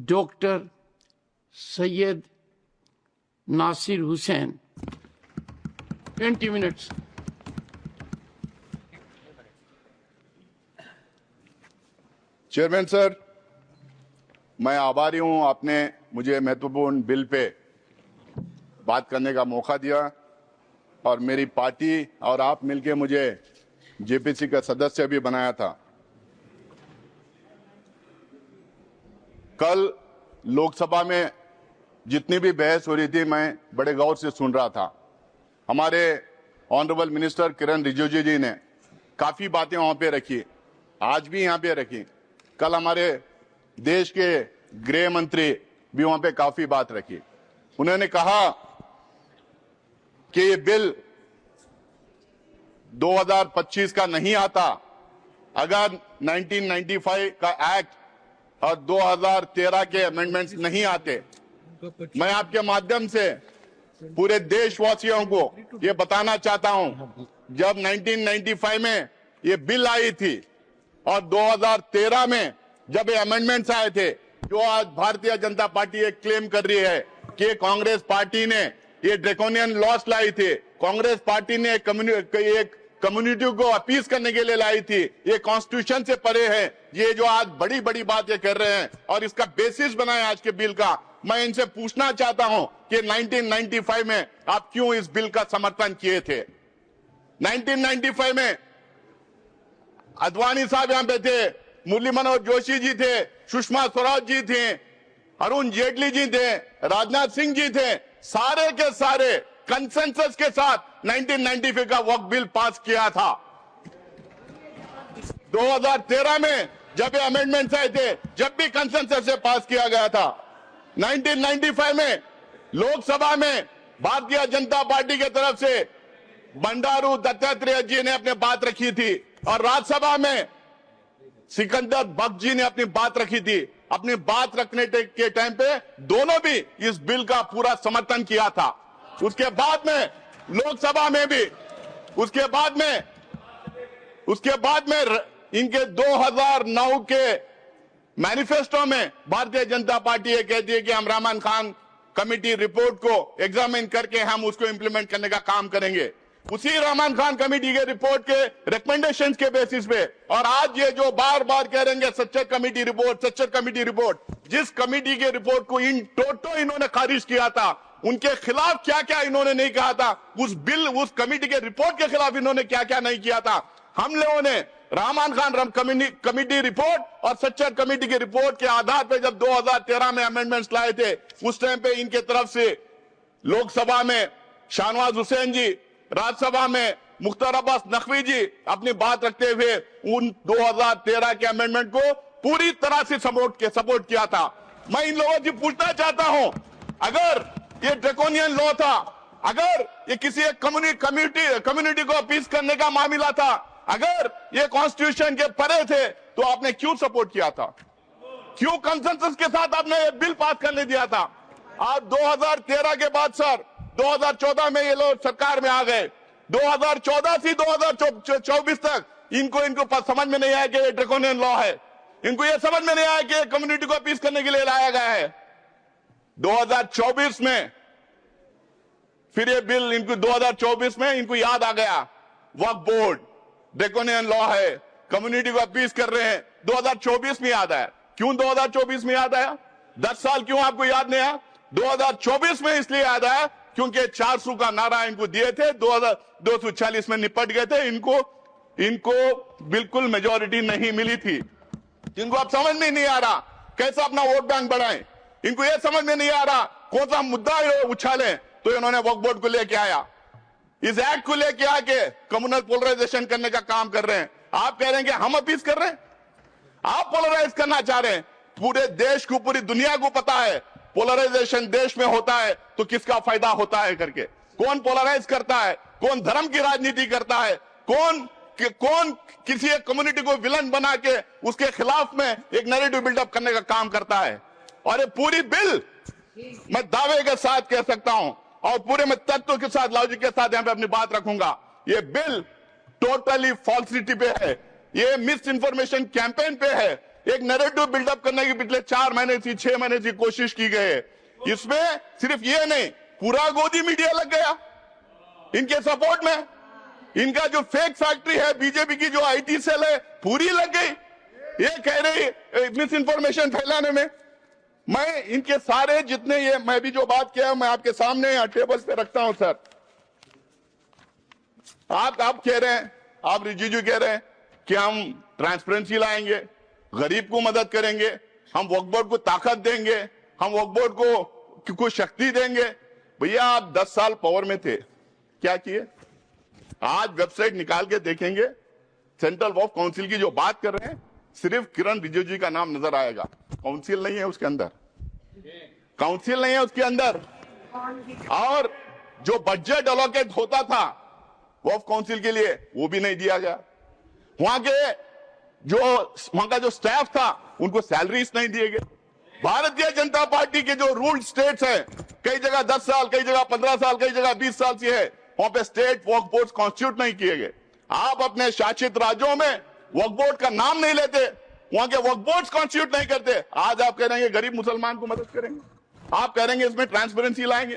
Doctor Syed Nasir Hussain 20 minutes. Chairman sir, मैं आभारी हूं, आपने मुझे महत्वपूर्ण बिल पे बात करने का मौका दिया और मेरी पार्टी और आप मिलके मुझे जेपीसी का सदस्य भी बनाया था। कल लोकसभा में जितनी भी बहस हो रही थी मैं बड़े गौर से सुन रहा था। हमारे ऑनरेबल मिनिस्टर किरण रिजिजू जी ने काफी बातें वहां पे रखी, आज भी यहाँ पे रखी। कल हमारे देश के गृह मंत्री भी वहां पे काफी बात रखी। उन्होंने कहा कि ये बिल 2025 का नहीं आता अगर 1995 का एक्ट और 2013 के अमेंडमेंट्स नहीं आते। मैं आपके माध्यम से पूरे देशवासियों को ये बताना चाहता हूं, जब 1995 में ये बिल आई थी और 2013 में जब ये अमेंडमेंट्स आए थे, जो आज भारतीय जनता पार्टी ये क्लेम कर रही है कि कांग्रेस पार्टी ने ये ड्रैकोनियन लॉस लाई थी, कांग्रेस पार्टी ने एक कम्युनिटी को अपीज करने के लिए लाई थी, ये कॉन्स्टिट्यूशन से परे है। ये जो आज बड़ी बड़ी बात ये कर रहे हैं और इसका बेसिस बना है आज के बिल का, मैं इनसे पूछना चाहता हूं कि 1995 में आप क्यों इस बिल का समर्थन किए थे? 1995 में अद्वानी साहब यहां पे थे, मुरली मनोहर जोशी जी थे, सुषमा स्वराज जी थे, अरुण जेटली जी थे, राजनाथ सिंह जी थे, सारे के सारे कंसेंसस के साथ 1995 का वक्फ बिल पास किया था। 2013 में जब ये अमेंडमेंट्स आए थे, जब भी कंसेंसस से पास किया गया था। 1995 में लोकसभा में भारतीय जनता पार्टी की तरफ से बंडारू दत्तात्रेय जी ने अपनी बात रखी थी और राज्यसभा में सिकंदर बख्श जी ने अपनी बात रखी थी। अपनी बात रखने के टाइम पे दोनों भी इस बिल का पूरा समर्थन किया था। उसके बाद में लोकसभा में भी उसके बाद में इनके 2009 के मैनिफेस्टो में भारतीय जनता पार्टी ये कहती है कि हम रहमान खान कमेटी रिपोर्ट को एग्जामिन करके हम उसको इंप्लीमेंट करने का काम करेंगे। उसी रहमान खान कमेटी के रिपोर्ट के रिकमेंडेशन के बेसिस पे और आज ये जो बार बार कह रहे हैं सच्चर कमेटी रिपोर्ट, जिस कमेटी के रिपोर्ट को इन टोटो इन्होंने खारिज किया था, उनके खिलाफ क्या क्या इन्होंने नहीं कहा था, उस कमेटी के रिपोर्ट के खिलाफ इन्होंने क्या क्या नहीं किया था। हम लोगों ने रहमान खान कमेटी रिपोर्ट और सच्चर कमेटी की रिपोर्ट के आधार पर जब 2013 में अमेंडमेंट्स लाए थे, उस टाइम पे इनके तरफ से लोकसभा में शाहनवाज हुसैन जी, राज्यसभा में मुख्तार अब्बास नकवी जी अपनी बात रखते हुए उन 2013 के अमेंडमेंट को पूरी तरह से सपोर्ट किया था। मैं इन लोगों से पूछना चाहता हूं, अगर ये ड्रैकोनियन लॉ था, अगर ये किसी एक कम्युनिटी को अपीज करने का मामला था, अगर ये कॉन्स्टिट्यूशन के परे थे, तो आपने क्यों सपोर्ट किया था? क्यों कंसेंसस के साथ आपने ये बिल पास करने दिया था? आप 2013 के बाद सर 2014 में ये लोग सरकार में आ गए। 2014 से 2024 तक इनको समझ में नहीं आया कि ये ड्रैकोनियन लॉ है। इनको ये समझ में नहीं आया कि कम्युनिटी को अपीज करने के लिए लाया गया है। 2024 में फिर ये बिल इनको 2024 में इनको याद आ गया, वक्फ बोर्ड ड्रैकोनियन लॉ है, कम्युनिटी को अपीज कर रहे हैं। 2024 में याद आया। क्यों 2024 में याद आया? 10 साल क्यों आपको याद नहीं आया? 2024 में इसलिए याद आया क्योंकि 400 का नारा इनको दिए थे, 240 में निपट गए थे। इनको बिल्कुल मेजॉरिटी नहीं मिली थी। इनको अब समझ में नहीं आ रहा कैसे अपना वोट बैंक बढ़ाएं। इनको यह समझ में नहीं आ रहा कौन सा मुद्दा उछालें, तो इन्होंने वक्फ बोर्ड को लेके आया, इस एक्ट को लेके आके कम्युनल पोलराइजेशन करने का काम कर रहे हैं। आप कह रहे हैं कि हम अपीज कर रहे हैं, आप पोलराइज करना चाह रहे हैं। पूरे देश को, पूरी दुनिया को पता है पोलराइजेशन देश में होता है तो किसका फायदा होता है करके। कौन पोलराइज करता है, कौन धर्म की राजनीति करता है, कौन किसी एक कम्युनिटी को विलन बना के उसके खिलाफ में एक नैरेटिव बिल्डअप करने का काम करता है। और ये पूरी बिल मैं दावे के साथ कह सकता हूं और पूरे में तत्व के साथ, लॉजिक के साथ यहां पे अपनी बात रखूंगा, ये बिल टोटली फॉल्सिटी पे है, ये मिस इन्फॉर्मेशन कैंपेन पे है, एक नैरेटिव बिल्डअप करने की पिछले 4 महीने से 6 महीने से कोशिश की गई है। इसमें सिर्फ ये नहीं, पूरा गोदी मीडिया लग गया इनके सपोर्ट में। इनका जो फेक फैक्ट्री है, बीजेपी की जो आईटी सेल है, पूरी लग गई ये कह रही मिस इंफॉर्मेशन फैलाने में। मैं इनके सारे जितने ये मैं भी जो बात किया मैं आपके सामने यहाँ टेबल पे रखता हूं सर। आप कह रहे हैं, आप रिजिजू कह रहे हैं कि हम ट्रांसपेरेंसी लाएंगे, गरीब को मदद करेंगे, हम वक्फ बोर्ड को ताकत देंगे, हम वक्फ बोर्ड को शक्ति देंगे। भैया आप 10 साल पावर में थे, क्या किए? आज वेबसाइट निकाल के देखेंगे, सेंट्रल वक्फ काउंसिल की जो बात कर रहे हैं सिर्फ किरण रिजिजू जी का नाम नजर आएगा। काउंसिल नहीं है उसके अंदर, काउंसिल नहीं है उसके अंदर। और जो बजट अलोकेट होता था वक्फ काउंसिल के लिए वो भी नहीं दिया गया। वहां का जो स्टाफ था उनको सैलरीज नहीं दिए गए। भारतीय जनता पार्टी के जो रूल्ड स्टेट्स हैं, कई जगह 10 साल, कई जगह 15 साल, कई जगह 20 साल से है, वहां पे स्टेट वक्फ बोर्ड कॉन्स्टिट्यूट नहीं किए गए। आप अपने शासित राज्यों में वक्फ बोर्ड का नाम नहीं लेते, वहां के वक्फ बोर्ड कॉन्स्टिट्यूट नहीं करते। आज आप कह रहे हैं गरीब मुसलमान को मदद करेंगे, आप कह रहे हैं इसमें ट्रांसपेरेंसी लाएंगे।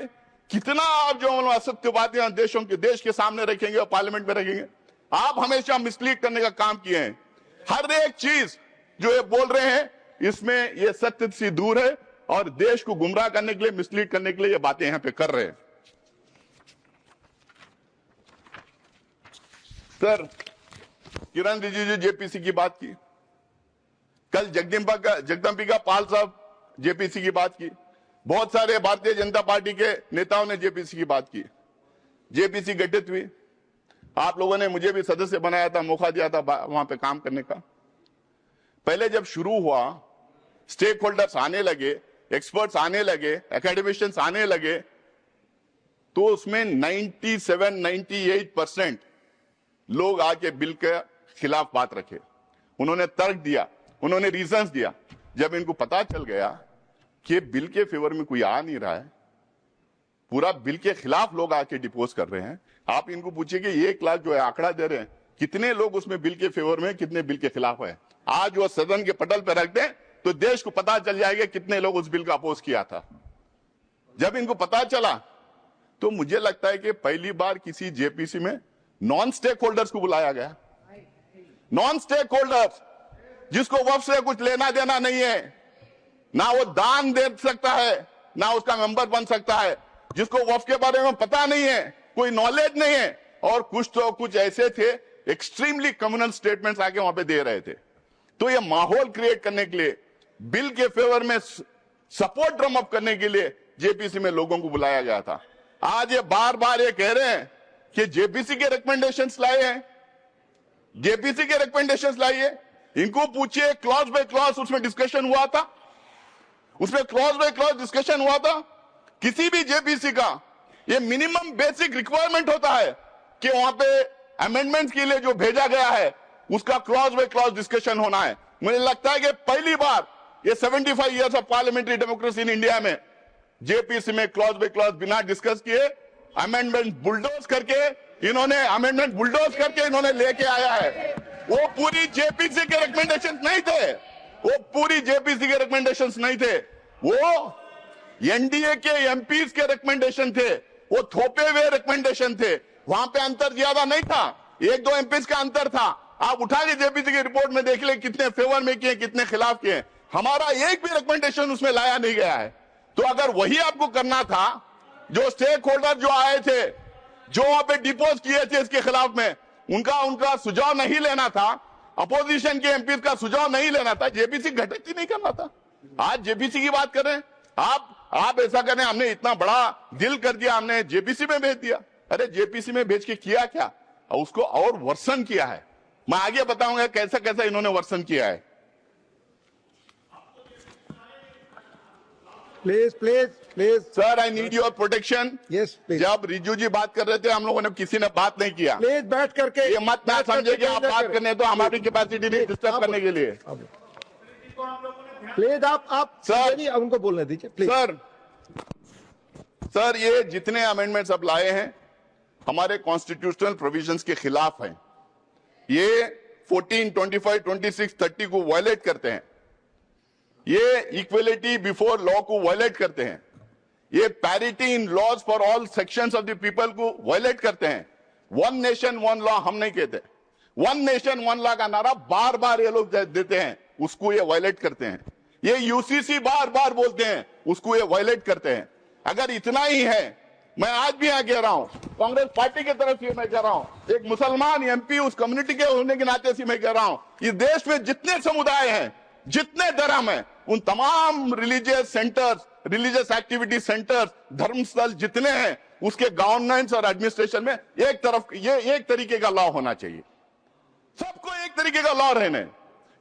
कितना आप जो असत्य बातें देश के सामने रखेंगे और पार्लियामेंट में रखेंगे। आप हमेशा मिसलीड करने का काम किए हैं। हर एक चीज जो ये बोल रहे हैं इसमें ये सत्य से दूर है और देश को गुमराह करने के लिए, मिसलीड करने के लिए ये बातें यहां पे कर रहे हैं। सर, किरण रिजिजू जेपीसी की बात की, कल जगदम्बिका पाल साहब जेपीसी की बात की, बहुत सारे भारतीय जनता पार्टी के नेताओं ने जेपीसी की बात की। जेपीसी गठित हुई, आप लोगों ने मुझे भी सदस्य बनाया था, मौका दिया था वहां पे काम करने का। पहले जब शुरू हुआ, स्टेक होल्डर्स आने लगे, एक्सपर्ट्स आने लगे, एकेडमिशियंस आने लगे, तो उसमें 97-98% लोग आके बिल के खिलाफ बात रखे। उन्होंने तर्क दिया, उन्होंने रीजंस दिया। जब इनको पता चल गया कि बिल के फेवर में कोई आ नहीं रहा है, पूरा बिल के खिलाफ लोग आके डिपोज कर रहे हैं, आप इनको पूछिए कि 1 लाख जो है आंकड़ा दे रहे हैं, कितने लोग उसमें बिल के फेवर में, कितने बिल के खिलाफ है। आज वो सदन के पटल पर रख दें तो देश को पता चल जाएगा कितने लोग उस बिल का अपोज किया था। जब इनको पता चला तो मुझे लगता है कि पहली बार किसी जेपीसी में नॉन स्टेक होल्डर्स को बुलाया गया। नॉन स्टेक होल्डर्स जिसको वक्फ से कुछ लेना देना नहीं है, ना वो दान दे सकता है, ना उसका मेंबर बन सकता है, जिसको वक्फ के बारे में पता नहीं है, कोई नॉलेज नहीं है, और कुछ ऐसे थे एक्सट्रीमली कम्युनल स्टेटमेंट्स आके वहां पे दे रहे थे। तो ये माहौल क्रिएट करने के लिए, बिल के फेवर में सपोर्ट ड्रम अप करने के लिए जेपीसी में लोगों को बुलाया गया था। आज ये बार बार ये कह रहे हैं कि जेपीसी के रिकमेंडेशंस लाए हैं, जेपीसी के रिकमेंडेशंस लाइए। इनको पूछिए क्लॉज बाय क्लॉज उसमें डिस्कशन हुआ था, उसमें क्लॉज बाय क्लॉज डिस्कशन हुआ था। किसी भी जेपीसी का ये मिनिमम बेसिक रिक्वायरमेंट होता है कि वहां पे अमेंडमेंट के लिए जो भेजा गया है उसका क्लॉज बाय क्लॉज डिस्कशन होना है। मुझे लगता है कि पहली बार ये 75 years of parliamentary democracy in India में जेपीसी में क्लॉज बाय क्लॉज बिना डिस्कस किए अमेंडमेंट बुलडोज करके इन्होंने लेके आया है। वो पूरी जेपीसी के रिकमेंडेशंस नहीं थे, वो पूरी जेपीसी के रिकमेंडेशंस नहीं थे, वो एनडीए के एमपीज के रिकमेंडेशन थे, वो थोपे हुए रिकमेंडेशन थे। वहां पे अंतर ज्यादा नहीं था, 1-2 एमपीज का अंतर था। आप उठा के जेपीसी की रिपोर्ट में देख ले कितने फेवर में किए, कितने खिलाफ किए। हमारा एक भी रिकमेंडेशन उसमें लाया नहीं गया है। तो अगर वही आपको करना था, जो स्टेक होल्डर जो आए थे, जो वहां पे डिपोज किए थे इसके खिलाफ में, उनका सुझाव नहीं लेना था, अपोजिशन के एमपीज का सुझाव नहीं लेना था, जेपीसी गठित ही नहीं करना था। आज जेपीसी की बात कर रहे हैं आप ऐसा करें, हमने इतना बड़ा दिल कर दिया, हमने जेपीसी में भेज दिया। अरे जेपीसी में भेज के किया क्या, उसको और वर्सन किया है। मैं आगे बताऊंगा कैसा कैसा इन्होंने वर्सन किया है। Please sir, I need your protection. Yes please. जब रिजू जी बात कर रहे थे, हम लोगों ने किसी ने बात नहीं किया। प्लीज बैठ करके, ये मत ना समझे कि आप बात करने तो हमारी कैपेसिटी नहीं डिस्टर्ब करने के लिए। प्लीज आप सर उनको बोलने दीजिए प्लीज। सर ये जितने अमेंडमेंट्स अब लाए हैं हमारे कॉन्स्टिट्यूशनल प्रोविजंस के खिलाफ हैं। ये 14, 25, 26, 30 को वायलेट करते हैं। ये इक्वलिटी बिफोर लॉ को वायलेट करते हैं, ये parity in laws for all sections of the people को वायलेट करते हैं। वन नेशन वन लॉ हम नहीं कहते, वन नेशन वन लॉ का नारा बार बार ये लोग देते हैं, उसको ये वायलेट करते हैं। ये यूसीसी बार बार बोलते हैं, उसको ये वायलेट करते हैं। अगर इतना ही है, मैं आज भी यहां कह रहा हूं, कांग्रेस पार्टी की तरफ से मैं कह रहा हूं, एक मुसलमान एमपी उस कम्युनिटी के होने के नाते से मैं कह रहा हूं, इस देश में जितने समुदाय हैं, जितने धर्म हैं, उन तमाम religious centres, religious activity centres, धर्मस्थल जितने हैं, उसके गवर्नेंस और एडमिनिस्ट्रेशन में एक तरफ ये एक तरीके का लॉ होना चाहिए। सबको एक तरीके का लॉ रहने,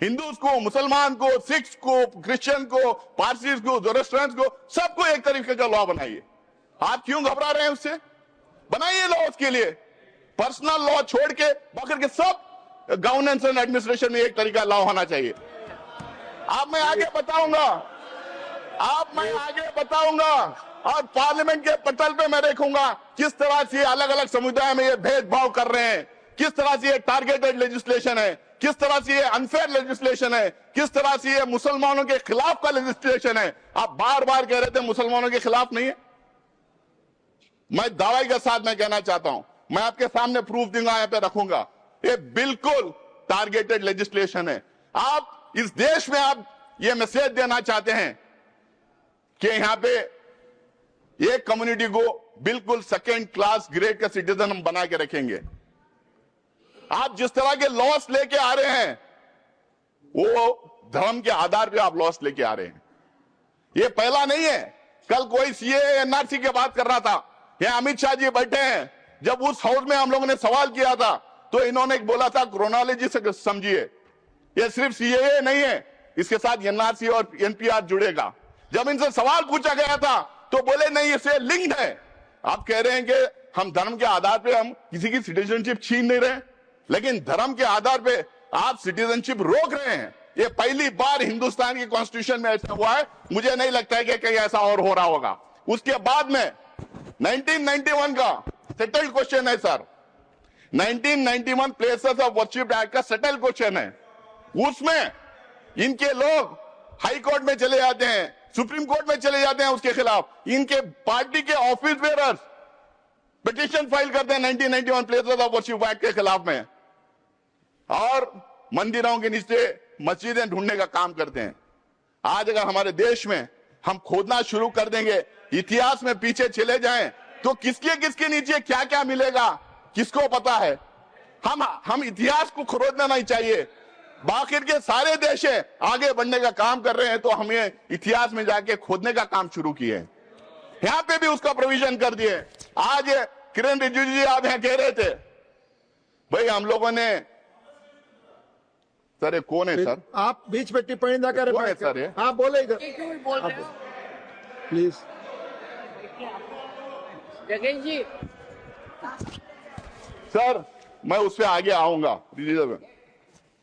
हिंदूज को, मुसलमान को, सिख्स को, क्रिश्चियन को, पारसीज को, जोरस्ट्रियंस को, सबको एक तरीके का लॉ बनाइए। आप क्यों घबरा रहे हैं उससे? बनाइए लॉ उसके लिए, पर्सनल लॉ छोड़ के बाकी के सब गवर्नेंस एंड एडमिनिस्ट्रेशन में एक तरीका लॉ होना चाहिए। आप मैं आगे बताऊंगा और पार्लियामेंट के पटल पे मैं देखूंगा किस तरह से अलग अलग समुदाय में ये भेदभाव कर रहे हैं, किस तरह से ये टारगेटेड लेजिस्लेशन है, किस तरह से ये अनफेयर लेजिस्लेशन है, किस तरह से ये मुसलमानों के खिलाफ का लेजिस्लेशन है। आप बार बार कह रहे थे मुसलमानों के खिलाफ नहीं है। मैं दावे के साथ मैं कहना चाहता हूं, मैं आपके सामने प्रूफ दूंगा, यहां पे रखूंगा, ये बिल्कुल टारगेटेड लेजिस्लेशन है। आप इस देश में आप ये मैसेज देना चाहते हैं कि यहां पे एक कम्युनिटी को बिल्कुल सेकेंड क्लास ग्रेड का सिटीजन हम बना के रखेंगे। आप जिस तरह के लॉस लेके आ रहे हैं, वो धर्म के आधार पे आप लॉस लेके आ रहे हैं। ये पहला नहीं है। कल कोई सीए एनआरसी की बात कर रहा था, यहाँ अमित शाह जी बैठे हैं, जब उस हाउस में हम लोगों ने सवाल किया था तो इन्होंने बोला था क्रोनोलॉजी से समझिए, ये सिर्फ सीएए नहीं है, इसके साथ एनआरसी और एनपीआर जुड़ेगा। जब इनसे सवाल पूछा गया था तो बोले नहीं, इससे लिंक्ड है। आप कह रहे हैं कि हम धर्म के आधार पे हम किसी की सिटीजनशिप छीन नहीं रहे, लेकिन धर्म के आधार पे आप सिटीजनशिप रोक रहे हैं। ये पहली बार हिंदुस्तान की कॉन्स्टिट्यूशन में ऐसा हुआ है। मुझे नहीं लगता है कि कहीं ऐसा और हो रहा होगा। उसके बाद में 1991 का सेटल्ड क्वेश्चन है sir, 1991 places of worship act का सेटल्ड क्वेश्चन है। उसमें इनके लोग हाई कोर्ट में चले जाते हैं, सुप्रीम कोर्ट में चले जाते हैं उसके खिलाफ। इनके पार्टी के ऑफिस बेयरर्स पिटीशन फाइल करते हैं 1991 प्लेसेस ऑफ वर्शिप एक्ट के खिलाफ में, और मंदिरों के नीचे मस्जिदें ढूंढने का काम करते हैं। आज अगर हमारे देश में हम खोदना शुरू कर देंगे, इतिहास में पीछे चले जाएं, तो किसके नीचे क्या क्या मिलेगा किसको पता है। हम इतिहास को खोदना नहीं चाहिए। बाकी के सारे देश आगे बढ़ने का काम कर रहे हैं, तो हमें इतिहास में जाके खोदने का काम शुरू किए। यहां पे भी उसका प्रोविजन कर दिए। आज किरण रिजिजू जी आप यहां कह रहे थे, भाई हम लोगों ने, सर ये कौन है सर? आप बीच में टिप्पणी ना करें। कौन है सर ये? आप बोले इधर प्लीज। जगेश जी, सर मैं उस पर आगे आऊंगा।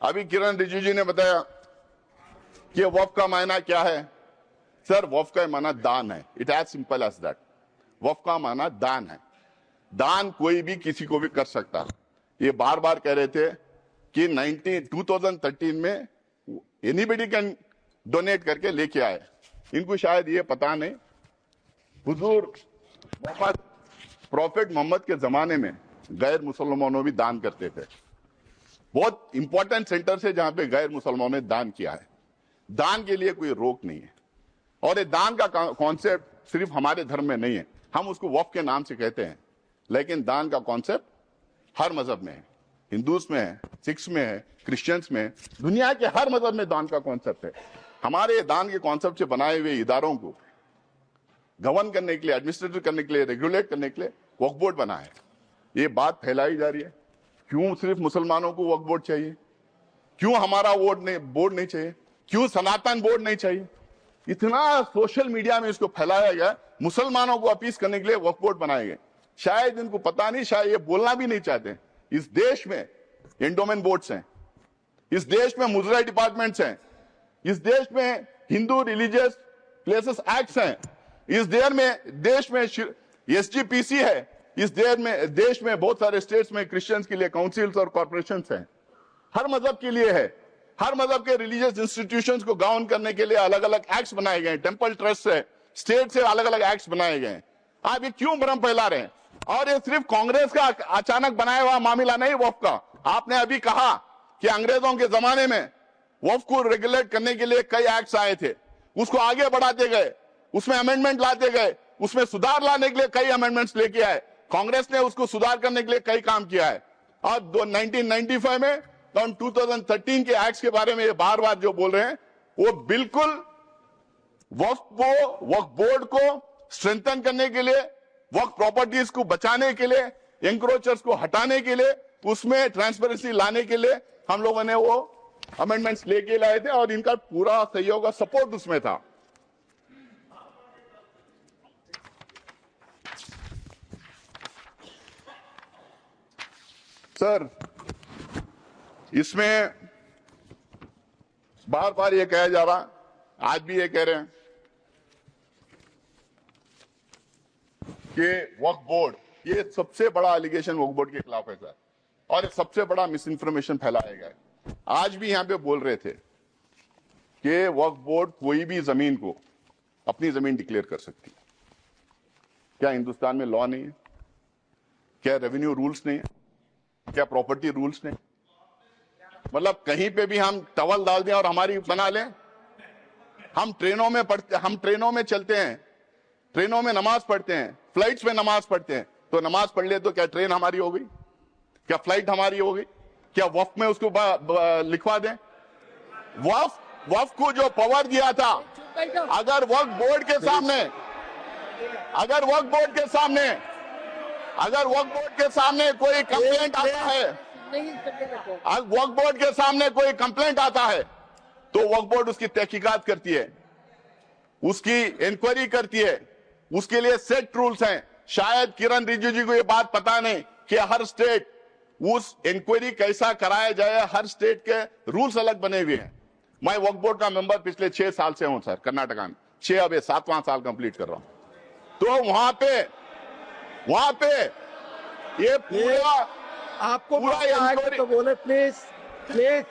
अभी किरण रिजिजू जी ने बताया कि वफ का मायना क्या है। सर वफ का माना दान है, it as simple as that. वफ का माना दान है। दान कोई भी किसी को भी कर सकता है। ये बार बार कह रहे थे कि 2013 में एनीबडी कैन डोनेट करके लेके आए। इनको शायद ये पता नहीं, हुजूर मोहम्मद प्रॉफिट मोहम्मद के जमाने में गैर मुसलमानों भी दान करते थे। बहुत इंपॉर्टेंट सेंटर से जहां पे गैर मुसलमानों ने दान किया है। दान के लिए कोई रोक नहीं है, और ये दान का कॉन्सेप्ट सिर्फ हमारे धर्म में नहीं है। हम उसको वक्फ के नाम से कहते हैं, लेकिन दान का कॉन्सेप्ट हर मजहब में है। हिंदूज में है, सिख्स में है, क्रिश्चियंस में, दुनिया के हर मजहब में दान का कॉन्सेप्ट है। हमारे दान के कॉन्सेप्ट से बनाए हुए इदारों को गवर्न करने के लिए, एडमिनिस्ट्रेट करने के लिए, रेगुलेट करने के लिए वक्फ बोर्ड बना है। ये बात फैलाई जा रही है, क्यों सिर्फ मुसलमानों को वक्फ बोर्ड चाहिए, क्यों हमारा बोर्ड नहीं चाहिए, क्यों सनातन बोर्ड नहीं चाहिए। इतना सोशल मीडिया में इसको फैलाया गया, मुसलमानों को अपील करने के लिए वक्फ बोर्ड बनाए गए। शायद इनको पता नहीं, शायद ये बोलना भी नहीं चाहते। इस देश में एंडोमेंट बोर्ड्स हैं, इस देश में मुजरा डिपार्टमेंट्स हैं, इस देश में हिंदू रिलीजियस प्लेसेस एक्ट्स हैं, इस देश में एसजीपीसी है, इस देश में बहुत सारे स्टेट्स में क्रिश्चियंस के लिए काउंसिल्स और कॉर्पोरेशंस हैं, हर मजहब के लिए है। हर मजहब के रिलीजियस इंस्टीट्यूशंस को गाउन करने के लिए अलग अलग एक्ट्स बनाए गए हैं। टेंपल ट्रस्ट से, स्टेट से अलग अलग एक्ट्स बनाए गए हैं। आप ये क्यों भ्रम फैला रहे हैं? और ये सिर्फ कांग्रेस का अचानक बनाया हुआ मामला नहीं वक्फ का। आपने अभी कहा कि अंग्रेजों के जमाने में वक्फ को रेगुलेट करने के लिए कई एक्ट्स आए थे, उसको आगे बढ़ाते गए, उसमें अमेंडमेंट लाते गए, उसमें सुधार लाने के लिए कई अमेंडमेंट्स लेके आए। कांग्रेस ने उसको सुधार करने के लिए कई काम किया है। और 1995 में 2013 के एक्ट्स के बारे में ये बार बार जो बोल रहे हैं, वो बिल्कुल वक्फ बोर्ड को स्ट्रेंथन करने के लिए, वक्फ प्रॉपर्टीज को बचाने के लिए, एंक्रोचर्स को हटाने के लिए, उसमें ट्रांसपेरेंसी लाने के लिए हम लोगों ने वो अमेंडमेंट्स लेके लाए थे और इनका पूरा सहयोग और सपोर्ट उसमें था। सर, इसमें बार बार ये कहा जा रहा, आज भी ये कह रहे हैं कि वक्फ बोर्ड, ये सबसे बड़ा एलिगेशन वक्फ बोर्ड के खिलाफ है सर, और ये सबसे बड़ा मिस इन्फॉर्मेशन फैलाया गया है। आज भी यहां पे बोल रहे थे कि वक्फ बोर्ड कोई भी जमीन को अपनी जमीन डिक्लेयर कर सकती है। क्या हिंदुस्तान में लॉ नहीं है? क्या रेवेन्यू रूल्स नहीं है? क्या प्रॉपर्टी रूल्स नहीं? मतलब कहीं पे भी हम टवल डाल दें और हमारी बना लें? हम ट्रेनों में पढ़ते, हम ट्रेनों में चलते हैं, ट्रेनों में नमाज पढ़ते हैं, फ्लाइट्स में नमाज पढ़ते हैं, तो नमाज पढ़ ले तो क्या ट्रेन हमारी हो गई? क्या फ्लाइट हमारी हो गई? क्या वक्फ में उसको लिखवा दें? वक्फ को जो पावर दिया था, अगर वक्फ बोर्ड के सामने कोई कंप्लेंट आता है, वक्फ बोर्ड के सामने कोई कंप्लेंट आता है, तो वक्फ बोर्ड उसकी तहकीकात करती है, उसकी इंक्वायरी करती है, उसके लिए सेट रूल्स हैं। शायद किरण रिजिजू को ये बात पता नहीं कि हर स्टेट उस इंक्वायरी कैसा कराया जाए, हर स्टेट के रूल्स अलग बने हुए हैं। मैं वक्फ बोर्ड का मेंबर पिछले 6 साल से हूं सर, कर्नाटका में 6, अब 7वां साल कंप्लीट कर रहा हूं। तो वहां पे ये पूरा आपको इंक्वायरी, तो बोले प्लीज प्लीज।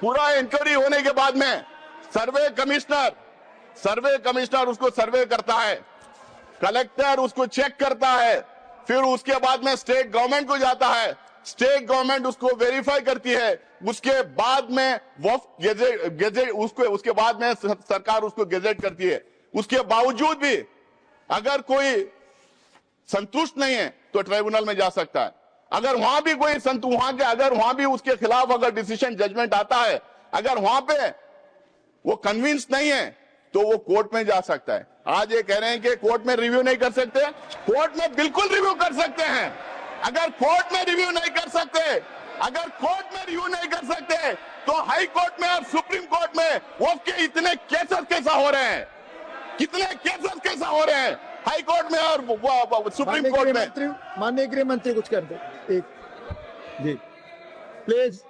पूरा इंक्वायरी होने के बाद में सर्वे कमिश्नर उसको सर्वे करता है, कलेक्टर उसको चेक करता है, फिर उसके बाद में स्टेट गवर्नमेंट को जाता है, स्टेट गवर्नमेंट उसको वेरीफाई करती है, उसके बाद में वक्फ गेजेट उसके बाद में सरकार उसको गेजेट करती है। उसके बावजूद भी अगर कोई संतुष्ट नहीं है तो ट्राइब्यूनल में जा सकता है। अगर वहां भी कोई अगर वहां भी उसके खिलाफ अगर डिसीजन जजमेंट आता है, अगर वहां पे वो कन्विंस नहीं है तो वो कोर्ट में जा सकता है। आज ये कह रहे हैं कि कोर्ट में रिव्यू नहीं कर सकते, कोर्ट में बिल्कुल रिव्यू कर सकते हैं। अगर कोर्ट में रिव्यू नहीं कर सकते तो हाई कोर्ट में और सुप्रीम कोर्ट में वो के इतने केसेस कैसा हो रहे हैं, हाई कोर्ट में और सुप्रीम कोर्ट में। माननीय गृह मंत्री कुछ कर दे एक जी प्लीज।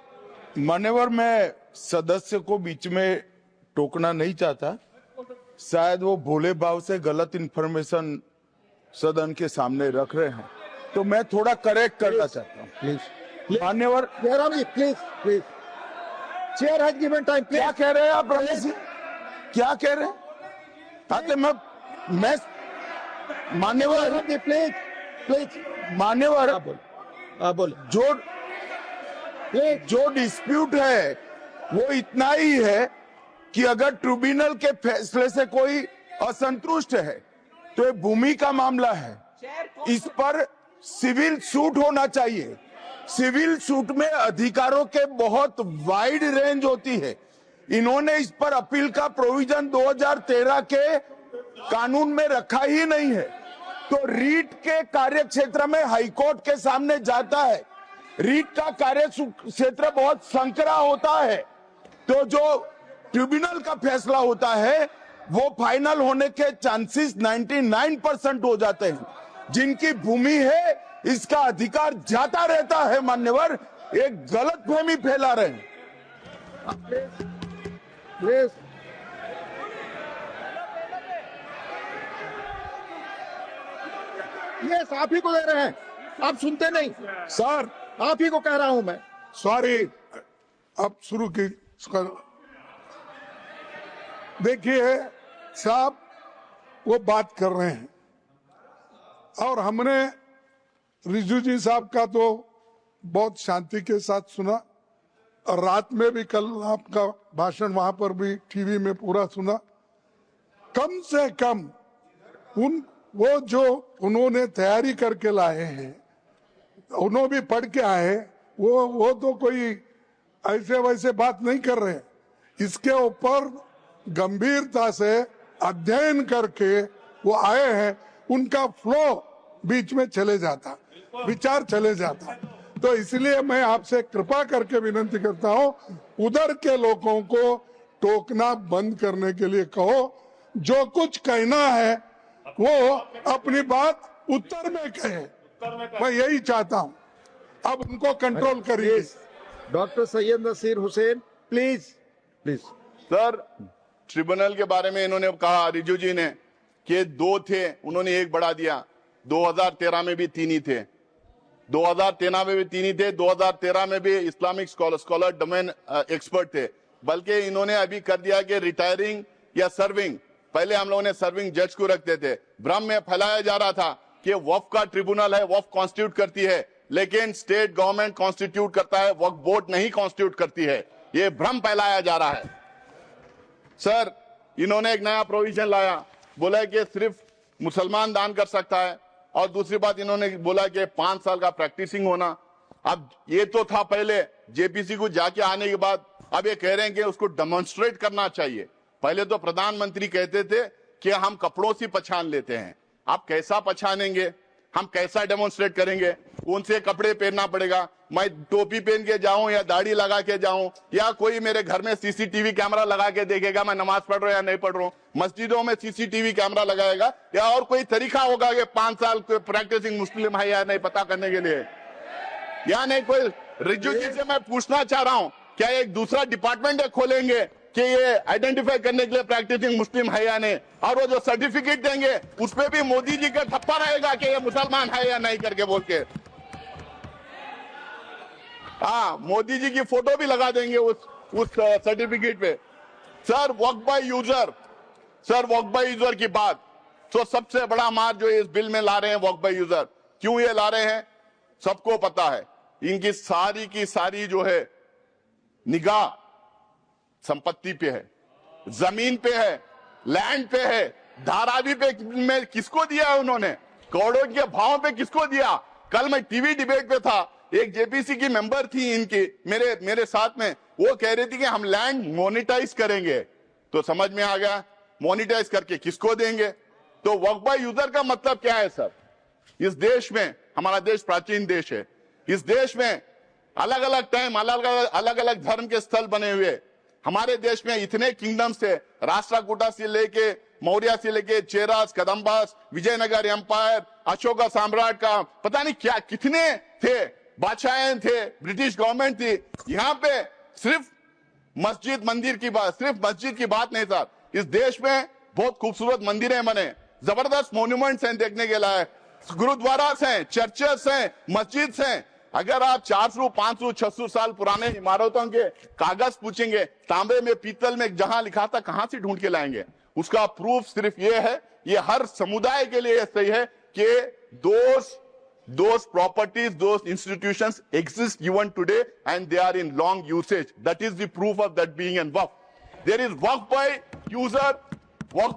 मान्यवर, मैं सदस्य को बीच में टोकना नहीं चाहता, शायद वो भोले भाव से गलत इंफॉर्मेशन सदन के सामने रख रहे हैं, तो मैं थोड़ा करेक्ट करना चाहता हूँ प्लीज। मान्यवर। Jairam ji please please, chair has given time. क्या कह रहे हैं आप रमेश जी, क्या कह रहे हैं? ताकि मैं मान्यवर जी प्लीज प्लीज मान्यवर बोल जो डिस्प्यूट है वो इतना ही है कि अगर ट्रिब्यूनल के फैसले से कोई असंतुष्ट है तो ये भूमि का मामला है, इस पर सिविल सूट होना चाहिए। सिविल सूट में अधिकारों के बहुत वाइड रेंज होती है। इन्होंने इस पर अपील का प्रोविजन 2013 के कानून में रखा ही नहीं है, तो रीट के कार्य क्षेत्र में हाईकोर्ट के सामने जाता है। रीट का कार्य क्षेत्र बहुत संकरा होता है, तो जो ट्रिब्यूनल का फैसला होता है वो फाइनल होने के चांसेस 99% हो जाते हैं। जिनकी भूमि है इसका अधिकार जाता रहता है। मान्यवर, एक गलतफहमी फैला रहे हैं। प्लीज यस, आप ही को दे रहे हैं, आप सुनते नहीं सर, आप ही को कह रहा हूं मैं। सॉरी, अब शुरू की। देखिए साहब, वो बात कर रहे हैं और हमने रिजू जी साहब का तो बहुत शांति के साथ सुना और रात में भी कल आपका भाषण वहां पर भी टीवी में पूरा सुना। कम से कम वो जो उन्होंने तैयारी करके लाए हैं, उन्होंने भी पढ़ के आए, वो तो कोई ऐसे वैसे बात नहीं कर रहे। इसके ऊपर गंभीरता से अध्ययन करके वो आए हैं। उनका फ्लो बीच में चले जाता, विचार चले जाता। तो इसलिए मैं आपसे कृपा करके विनती करता हूं, उधर के लोगों को टोकना बंद करने के लिए कहो। जो कुछ कहना है वो अपनी बात उत्तर में कहे। मैं यही चाहता हूं। अब उनको कंट्रोल करिए। Doctor Syed Naseer Hussain, please please. Sir, tribunal के बारे में इन्होंने कहा, रिजू जी ने, कि 2 थे, उन्होंने 1 बढ़ा दिया। 2013 में भी 3 ही थे। 2013 में भी 3 ही थे। 2013 में भी इस्लामिक स्कॉलर डोमेन एक्सपर्ट थे। बल्कि इन्होंने अभी कर दिया कि रिटायरिंग या सर्विंग। पहले हम लोगों ने सर्विंग जज को रखते थे। भ्रम में फैलाया जा रहा था कि वक्फ का ट्रिब्यूनल है, वक्फ कॉन्स्टिट्यूट करती है, लेकिन स्टेट गवर्नमेंट कॉन्स्टिट्यूट करता है, वक्फ बोर्ड नहीं कॉन्स्टिट्यूट करती है। ये भ्रम फैलाया जा रहा है। सर, इन्होंने एक नया प्रोविजन लाया, बोला कि सिर्फ मुसलमान दान कर सकता है। और दूसरी बात इन्होंने बोला कि 5 साल का प्रैक्टिसिंग होना। अब ये तो था पहले, जेपीसी को जाके आने के बाद अब ये कह रहे हैं कि उसको डेमोन्स्ट्रेट करना चाहिए। पहले तो प्रधानमंत्री कहते थे कि हम कपड़ों से पहचान लेते हैं। आप कैसा पहचानेंगे? हम कैसा डेमोन्स्ट्रेट करेंगे? कौन से कपड़े पहनना पड़ेगा? मैं टोपी पहन के जाऊं या दाढ़ी लगा के जाऊं, या कोई मेरे घर में सीसीटीवी कैमरा लगा के देखेगा मैं नमाज पढ़ रहा हूं या नहीं पढ़ रहा हूं? मस्जिदों में सीसीटीवी कैमरा लगाएगा, या और कोई तरीका होगा कि 5 साल प्रैक्टिसिंग मुस्लिम है या नहीं पता करने के लिए? या नहीं कोई? रिजू जी से मैं पूछना चाह रहा हूं, क्या एक दूसरा डिपार्टमेंट खोलेंगे कि ये आइडेंटिफाई करने के लिए प्रैक्टिसिंग मुस्लिम है या नहीं? और वो जो सर्टिफिकेट देंगे उसपे भी मोदी जी का ठप्पा रहेगा कि ये मुसलमान है या नहीं करके बोल के। हाँ, मोदी जी की फोटो भी लगा देंगे उस सर्टिफिकेट पे। Sir, Waqf by user, sir Waqf by user की बात, तो सबसे बड़ा मार जो इस बिल में ला रहे हैं वक्फ बाय यूजर। क्यों ये ला रहे हैं सबको पता है। इनकी सारी की सारी जो है निगाह संपत्ति पे है, जमीन पे है, लैंड पे है। धारावी पे में किसको दिया है उन्होंने? करोड़ों के भाव पे किसको दिया? कल मैं टीवी डिबेट पे था, एक जेपीसी की मेंबर थी इनकी मेरे साथ में, वो कह रही थी कि हम लैंड मोनेटाइज करेंगे। तो समझ में आ गया, मोनेटाइज करके किसको देंगे? तो वक्फ बाय यूजर का मतलब क्या है सर? इस देश में, हमारा देश प्राचीन देश है, इस देश में अलग अलग टाइम अलग अलग धर्म के स्थल बने हुए। हमारे देश में इतने किंगडम्स थे, राष्ट्रकूटा से लेके मौर्य से लेके चेरास, कदम्बास, विजयनगर एम्पायर, अशोका सम्राट का पता नहीं क्या कितने थे, बादशाहें थे, ब्रिटिश गवर्नमेंट थी। यहाँ पे सिर्फ मस्जिद मंदिर की बात, सिर्फ मस्जिद की बात नहीं सर, इस देश में बहुत खूबसूरत मंदिरें बने, जबरदस्त मोन्यूमेंट्स हैं देखने के लायक, गुरुद्वारा हैं, चर्चेस हैं, मस्जिद हैं। अगर आप 400, 500, 600 साल पुराने इमारतों के कागज पूछेंगे, तांबे में, पीतल में जहां लिखा था, कहां से ढूंढ के लाएंगे? उसका प्रूफ सिर्फ ये है, ये हर समुदाय के लिए सही है कि those properties, those institutions exist even today and they are in long usage. That is the proof of that being in waqf. There is waqf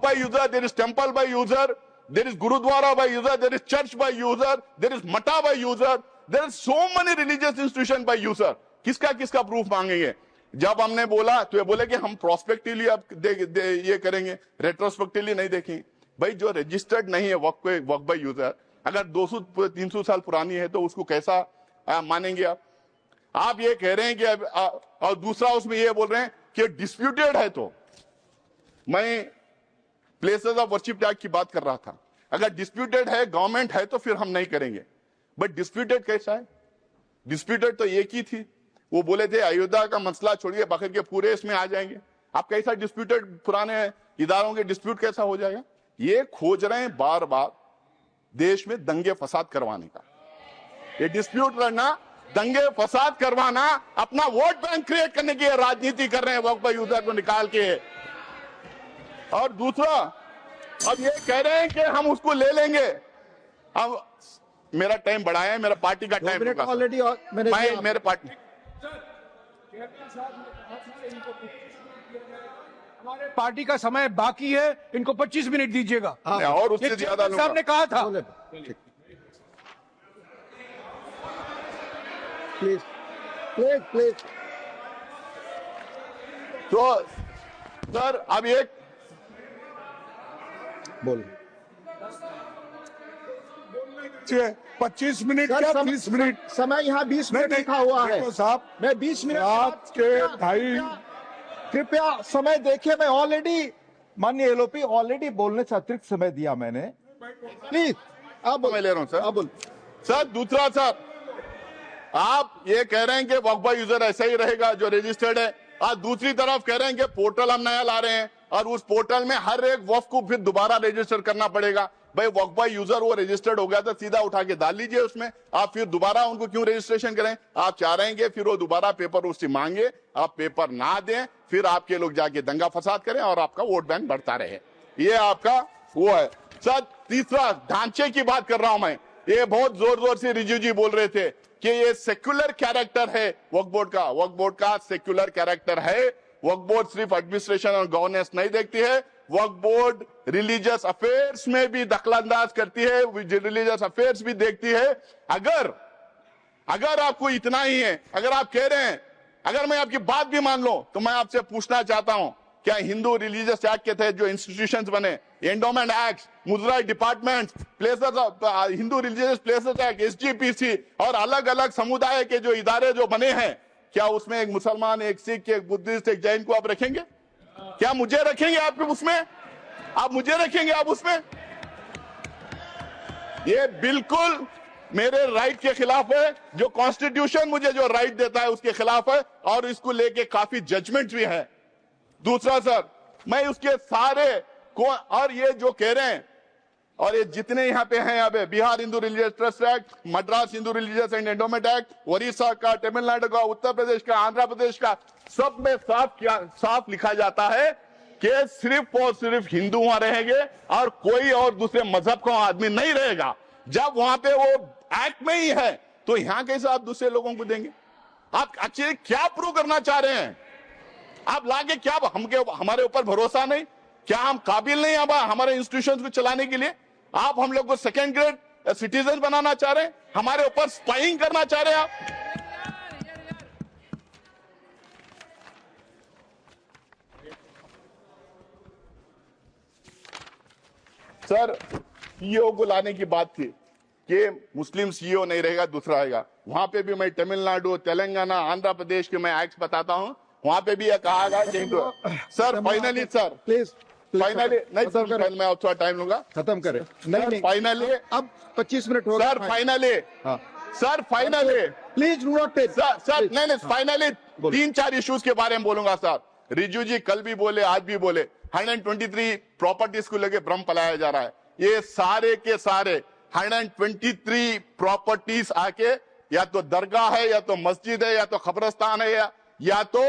by user, there is temple by user, there is gurudwara by user, there is church by user, there is mata by user, there are so many religious institutions by user. किसका proof मांगेंगे? जब हमने बोला तो ये बोले कि हम प्रोस्पेक्टिवली अब ये करेंगे, रेट्रोस्पेक्टिवली नहीं देखेंगे। भाई जो रजिस्टर्ड नहीं है वक्फ बाय यूजर, अगर 200-300 साल पुरानी है तो उसको कैसा मानेंगे आप ये कह रहे हैं कि और दूसरा उसमें ये बोल रहे हैं कि डिस्प्यूटेड है। तो मैं प्लेसेस ऑफ वर्शिप टैग की बात कर रहा था, अगर डिस्प्यूटेड है, गवर्नमेंट है, तो फिर हम नहीं करेंगे। बट डिस्प्यूटेड कैसा है? डिस्प्यूटेड तो एक ही थी, वो बोले थे अयोध्या का मसला छोड़िए बाकी के पूरे इसमें आ जाएंगे। आप कैसा डिस्प्यूटेड, पुराने इदारों के डिस्प्यूट कैसा हो जाएगा? ये खोज रहे हैं बार बार देश में दंगे फसाद करवाने का। ये डिस्प्यूट लड़ना दंगे फसाद करवाना, अपना वोट बैंक क्रिएट करने की राजनीति कर रहे हैं वक्फ यूजर को निकाल के। और दूसरा, अब ये कह रहे हैं कि हम उसको ले लेंगे। अब मेरा टाइम बढ़ाया है, मेरा पार्टी का टाइम ऑलरेडी मैं मेरे पार्टी हमारे पार्टी का समय बाकी है, इनको 25 मिनट दीजिएगा। और उससे ज्यादा साहब ने कहा था। Please please please. तो सर अब एक बोल 25 मिनट सर, क्या 30 मिनट? समय यहाँ 20 मिनट लिखा हुआ है। देखो साहब, मैं 20 मिनट रात के 2:30 कृपया समय देखिए। मैं ऑलरेडी माननीय एलओपी ऑलरेडी बोलने से अतिरिक्त समय दिया मैंने। प्लीज अब मैं ले रहा हूं सर। अब बोल सर दूसरा, सर आप ये कह रहे हैं कि वक्फ यूजर ऐसा ही रहेगा जो रजिस्टर्ड है, और दूसरी तरफ कह रहे हैं कि पोर्टल हम नया ला रहे हैं और उस पोर्टल में हर एक वक्फ को फिर दोबारा रजिस्टर करना पड़ेगा। भाई वक्फ यूजर वो रजिस्टर्ड हो गया तो सीधा उठा के डाल लीजिए उसमें, आप फिर दोबारा उनको क्यों रजिस्ट्रेशन करें? आप चाह रहे हैं कि फिर वो दोबारा पेपर उससे मांगे, आप पेपर ना दें, फिर आपके लोग जाके दंगा फसाद करें और आपका वोट बैंक बढ़ता रहे। ये आपका वो है। सर तीसरा, ढांचे की बात कर रहा हूं मैं। ये बहुत जोर जोर से रिजू जी बोल रहे थे कि ये सेक्युलर कैरेक्टर है वक्फ बोर्ड का। वक्फ बोर्ड का सेक्युलर कैरेक्टर है। वक्फ बोर्ड सिर्फ एडमिनिस्ट्रेशन और गवर्नेंस नहीं देखती है, वक्फ बोर्ड रिलीजियस अफेयर्स में भी दखलंदाज करती है, रिलीजियस अफेयर्स भी देखती है। अगर आपको इतना ही है, अगर आप कह रहे हैं, अगर मैं आपकी बात भी मान लूं, तो मैं आपसे पूछना चाहता हूं, क्या हिंदू रिलीजियस एक्ट के तहत जो इंस्टीट्यूशंस बने, endowment act, Muzrai department, places of Hindu religious places act, SGPC और अलग अलग समुदाय के जो इदारे जो बने हैं, क्या उसमें एक मुसलमान, एक सिख, एक बुद्धिस्ट, एक जैन को आप रखेंगे? क्या मुझे रखेंगे आप उसमें? आप मुझे रखेंगे आप उसमें? ये बिल्कुल मेरे राइट के खिलाफ है। जो कॉन्स्टिट्यूशन मुझे जो राइट देता है उसके खिलाफ है, और इसको लेके काफी जजमेंट भी है। दूसरा सर, मैं उसके सारे को, और ये जो कह रहे हैं, और ये जितने यहाँ पे हैं, अब Bihar Hindu religious trust act, Madras Hindu religious and endowment act, Orissa का, तमिलनाडु का, उत्तर प्रदेश का, आंध्र प्रदेश का, सब में साफ लिखा जाता है कि सिर्फ और सिर्फ हिंदू वहां रहेंगे और कोई और दूसरे मजहब का आदमी नहीं रहेगा। जब वहां पे वो एक्ट में ही है, तो यहां कैसे आप दूसरे लोगों को देंगे? आप एक्चुअली क्या प्रूव करना चाह रहे हैं? आप लाके क्या हमारे ऊपर भरोसा नहीं? क्या हम काबिल नहीं अब हमारे इंस्टीट्यूशंस को चलाने के लिए? आप हम लोग को सेकेंड ग्रेड सिटीजन बनाना चाह रहे हैं? हमारे ऊपर स्पाइंग करना चाह रहे हैं आप? सर सीईओ को लाने की बात थी कि मुस्लिम सीईओ नहीं रहेगा, दूसरा आएगा। वहां पे भी मैं तमिलनाडु, तेलंगाना, आंध्र प्रदेश के मैं एक्ट बताता हूं, वहां पे भी यह कहा गया कि sir finally, sir please finally, नहीं सर मैं अब थोड़ा टाइम लूंगा, खत्म करें। नहीं फाइनली अब 25 मिनट हो गए sir, finally sir, finally please do not take sir नहीं फाइनली 3-4 इश्यूज के बारे में बोलूंगा सर। रिजू जी कल भी बोले, आज भी बोले, 123 प्रॉपर्टीज को लेके भ्रम फैलाया जा रहा है। ये सारे के सारे 123 प्रॉपर्टीज आके या तो दरगाह है, या तो मस्जिद है, या तो कब्रिस्तान है, या तो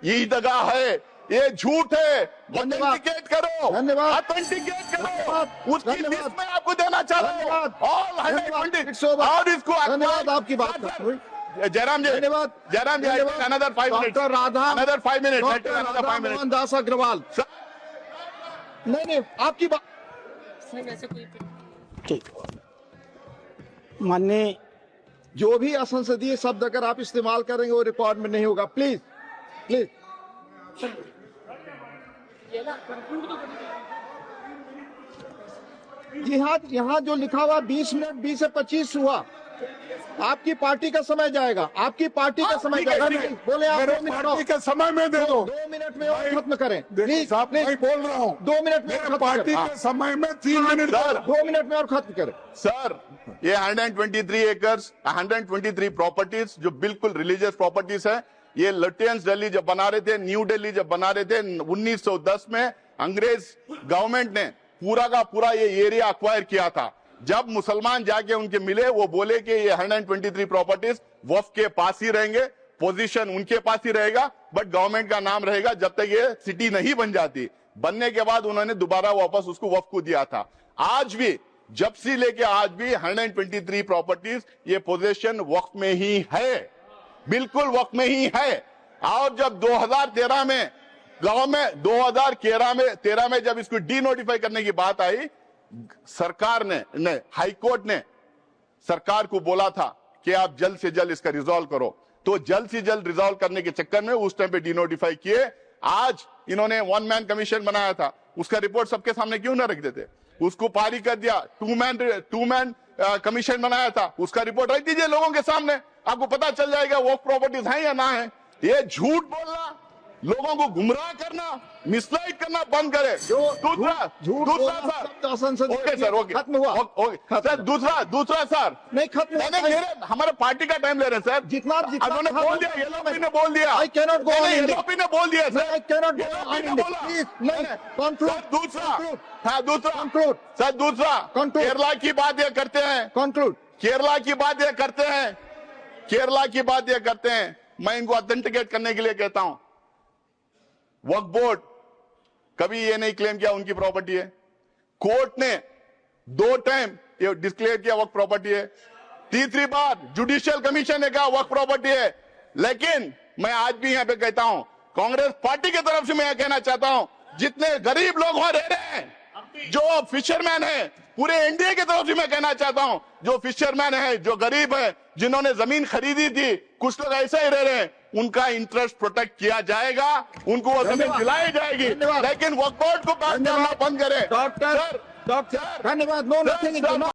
ईदगाह है। ये झूठ है। ऑथेंटिकेट करो, धन्यवाद, ऑथेंटिकेट करो, उसकी लिस्ट में आपको देना चाह रहे हो ऑल 120। और इसको धन्यवाद, आपकी बात हुई। जयराम जी, धन्यवाद, जयराम जी, अनदर 5 मिनट, डॉक्टर राधा, अनदर 5 मिनट, डॉक्टर मोहन दास अग्रवाल। नहीं आपकी बात ठीक। माननीय, जो भी असंसदीय शब्द अगर आप इस्तेमाल करेंगे वो रिकॉर्ड में नहीं होगा। प्लीज प्लीज जी हाँ, यहाँ जो लिखा हुआ 20 मिनट 20 से 25 हुआ, आपकी पार्टी का समय जाएगा, आपकी पार्टी का समय जाएगा। बोले आप 2 मिनट पार्टी के समय में दे दो, 2 मिनट में और खत्म करें। देखिए साहब, मैं बोल रहा हूँ 2 मिनट में खत्म पार्टी करें। के समय में 3 मिनट, 2 मिनट में और खत्म करें। सर ये 123 एकर्स, 123 प्रॉपर्टीज जो बिल्कुल रिलीजियस प्रॉपर्टीज है। ये लुटियंस दिल्ली जब बना रहे थे, न्यू दिल्ली जब बना रहे थे 1910 में, अंग्रेज गवर्नमेंट ने पूरा का पूरा ये एरिया अक्वायर किया था। जब मुसलमान जाके उनके मिले, वो बोले कि ये 123 प्रॉपर्टीज वक्फ के पास ही रहेंगे, पोजीशन उनके पास ही रहेगा, बट गवर्नमेंट का नाम रहेगा जब तक ये सिटी नहीं बन जाती। बनने के बाद उन्होंने दोबारा वापस उसको वक्फ को दिया था। आज भी, जब से लेके आज भी 123 प्रॉपर्टीज ये पोजीशन वक्फ में ही है, बिल्कुल वक्फ में ही है। और जब 2013 में गवर्नमेंट 2013 में जब इसको डी नोटिफाई करने की बात आई, सरकार ने हाई कोर्ट ने सरकार को बोला था कि आप जल्द से जल्द इसका रिजॉल्व करो। तो जल्द से जल्द रिजॉल्व करने के चक्कर में उस टाइम पे डी नोटिफाई किए। आज इन्होंने 1 मैन कमीशन बनाया था, उसका रिपोर्ट सबके सामने क्यों ना रख देते, उसको पारी कर दिया। 2 मैन कमीशन बनाया था, उसका रिपोर्ट रख दीजिए लोगों के सामने, आपको पता चल जाएगा वो प्रॉपर्टीज हैं या ना है। ये झूठ बोलना, लोगों को गुमराह करना, मिसगाइड करना बंद करे। दूसरा सर, ओके सर, ओके खत्म हुआ, ओके सर, दूसरा सर, नहीं खत्म हुआ, हमारे पार्टी का टाइम ले रहे हैं सर। जितना उन्होंने बोल दिया, येलोपी ने बोल दिया, I cannot go on in येलोपी ने बोल दिया sir, I cannot go on in बोला। Please, नहीं, conclude, दूसरा conclude, सर, दूसरा Conclude. केरला की बात ये करते हैं, conclude. केरला की बात ये करते हैं, केरला की बात ये करते हैं। मैं इनको ऑथेंटिकेट करने के लिए कहता हूं, वक्फ बोर्ड कभी ये नहीं क्लेम किया उनकी प्रॉपर्टी है। कोर्ट ने 2 टाइम ये डिक्लेयर किया वक्फ प्रॉपर्टी है। तीसरी बार जुडिशियल कमीशन ने कहा वक्फ प्रॉपर्टी है। लेकिन मैं आज भी यहां पे कहता हूं, कांग्रेस पार्टी की तरफ से मैं यह कहना चाहता हूं, जितने गरीब लोग वहां रह रहे हैं, जो फिशरमैन है, पूरे इंडिया की तरफ से मैं कहना चाहता हूं, जो फिशरमैन है, जो गरीब है, जिन्होंने जमीन खरीदी थी, कुछ लोग ऐसे ही रह रहे हैं, उनका इंटरेस्ट प्रोटेक्ट किया जाएगा, उनको वो जमीन दिलाई जाएगी। लेकिन वक्फ बोर्ड को बात करना बंद करें। डॉक्टर, धन्यवाद। No nothing.